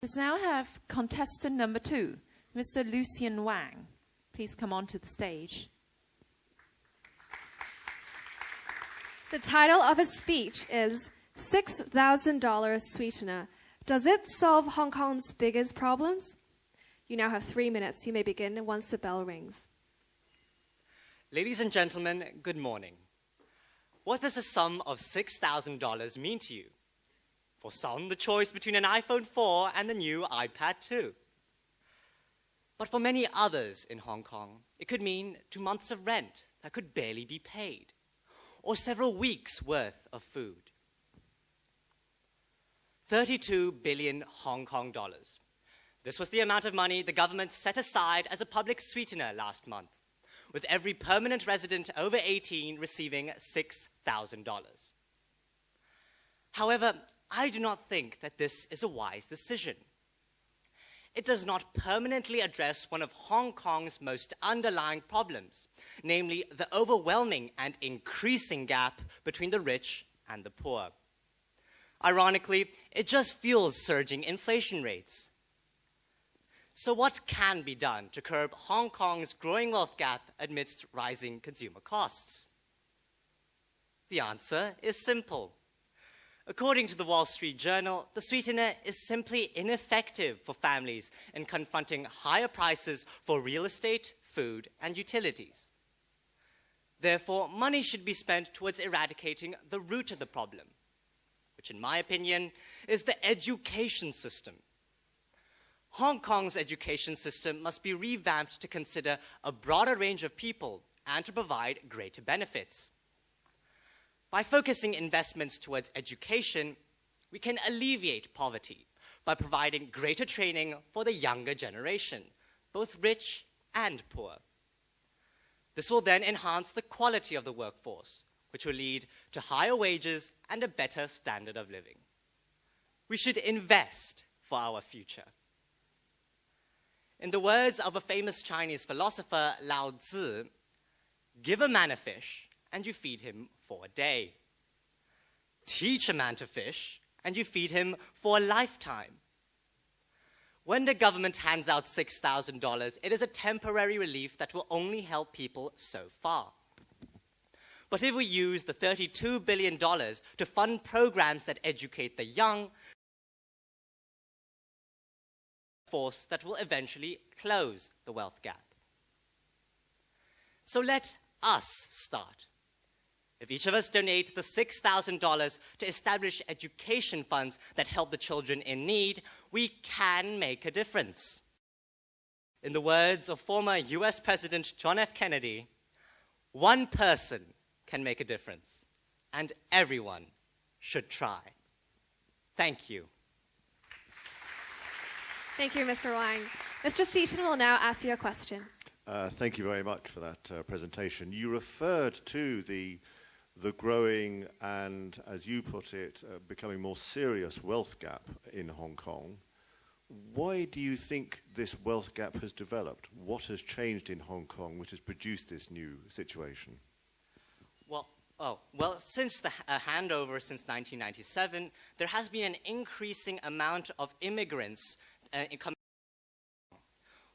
Let's now have contestant number 2, Mr. Lucien Wang. Please come on to the stage. The title of his speech is $6,000 Sweetener. Does it solve Hong Kong's biggest problems? You now have 3 minutes. You may begin once the bell rings. Ladies and gentlemen, good morning. What does the sum of $6,000 mean to you? For some, the choice between an iPhone 4 and the new iPad 2. But for many others in Hong Kong, it could mean 2 months of rent that could barely be paid, or several weeks' worth of food. 32 billion Hong Kong dollars. This was the amount of money the government set aside as a public sweetener last month, with every permanent resident over 18 receiving $6,000. However, I do not think that this is a wise decision. It does not permanently address one of Hong Kong's most underlying problems, namely the overwhelming and increasing gap between the rich and the poor. Ironically, it just fuels surging inflation rates. So what can be done to curb Hong Kong's growing wealth gap amidst rising consumer costs? The answer is simple. According to the Wall Street Journal, the sweetener is simply ineffective for families in confronting higher prices for real estate, food, and utilities. Therefore, money should be spent towards eradicating the root of the problem, which in my opinion is the education system. Hong Kong's education system must be revamped to consider a broader range of people and to provide greater benefits. By focusing investments towards education, we can alleviate poverty by providing greater training for the younger generation, both rich and poor. This will then enhance the quality of the workforce, which will lead to higher wages and a better standard of living. We should invest for our future. In the words of a famous Chinese philosopher, Lao Tzu, give a man a fish and you feed him for a day. Teach a man to fish and you feed him for a lifetime. When the government hands out $6,000, it is a temporary relief that will only help people so far. But if we use the $32 billion to fund programs that educate the young, force that will eventually close the wealth gap. So let us start. If each of us donate the $6,000 to establish education funds that help the children in need, we can make a difference. In the words of former US President John F. Kennedy, one person can make a difference, and everyone should try. Thank you. Thank you, Mr. Wang. Mr. Seaton will now ask you a question. Thank you very much for that presentation. You referred to the growing and, as you put it, becoming more serious wealth gap in Hong Kong. Why do you think this wealth gap has developed? What has changed in Hong Kong which has produced this new situation? Well, since the handover since 1997, there has been an increasing amount of immigrants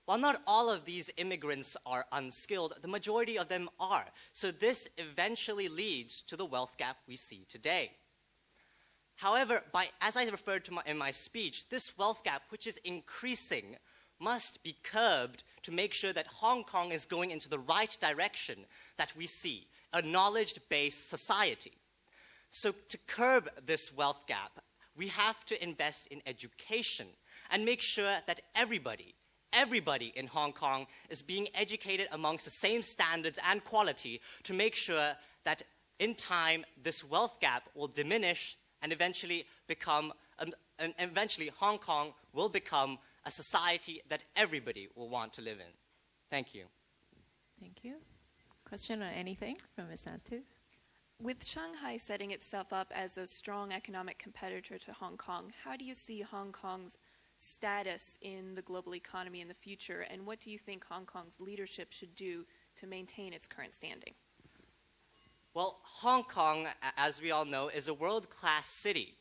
While not all of these immigrants are unskilled, the majority of them are. So this eventually leads to the wealth gap we see today. However, as I referred to in my speech, this wealth gap, which is increasing, must be curbed to make sure that Hong Kong is going into the right direction that we see, a knowledge-based society. So to curb this wealth gap, we have to invest in education and make sure that everybody in Hong Kong is being educated amongst the same standards and quality to make sure that in time this wealth gap will diminish and eventually Hong Kong will become a society that everybody will want to live in. Thank you. Thank you. Question or anything from Ms. Santooth? With Shanghai setting itself up as a strong economic competitor to Hong Kong, how do you see Hong Kong's status in the global economy in the future, and what do you think Hong Kong's leadership should do to maintain its current standing? Well, Hong Kong, as we all know, is a world-class city.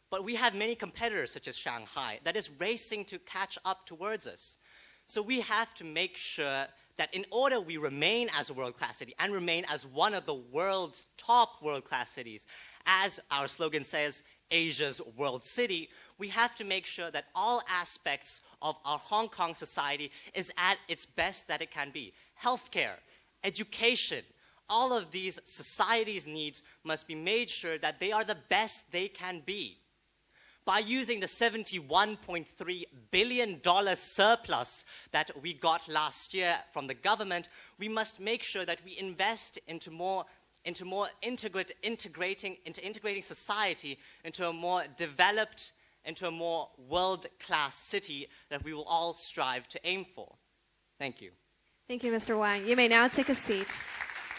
But we have many competitors, such as Shanghai, that is racing to catch up towards us. So we have to make sure that in order we remain as a world-class city and remain as one of the world's top world-class cities, as our slogan says, Asia's world city, we have to make sure that all aspects of our Hong Kong society is at its best that it can be. Healthcare, education, all of these society's needs must be made sure that they are the best they can be. By using the $71.3 billion surplus that we got last year from the government, we must make sure that we invest into integrating society into a more developed, into a more world-class city that we will all strive to aim for. Thank you. Thank you, Mr. Wang. You may now take a seat.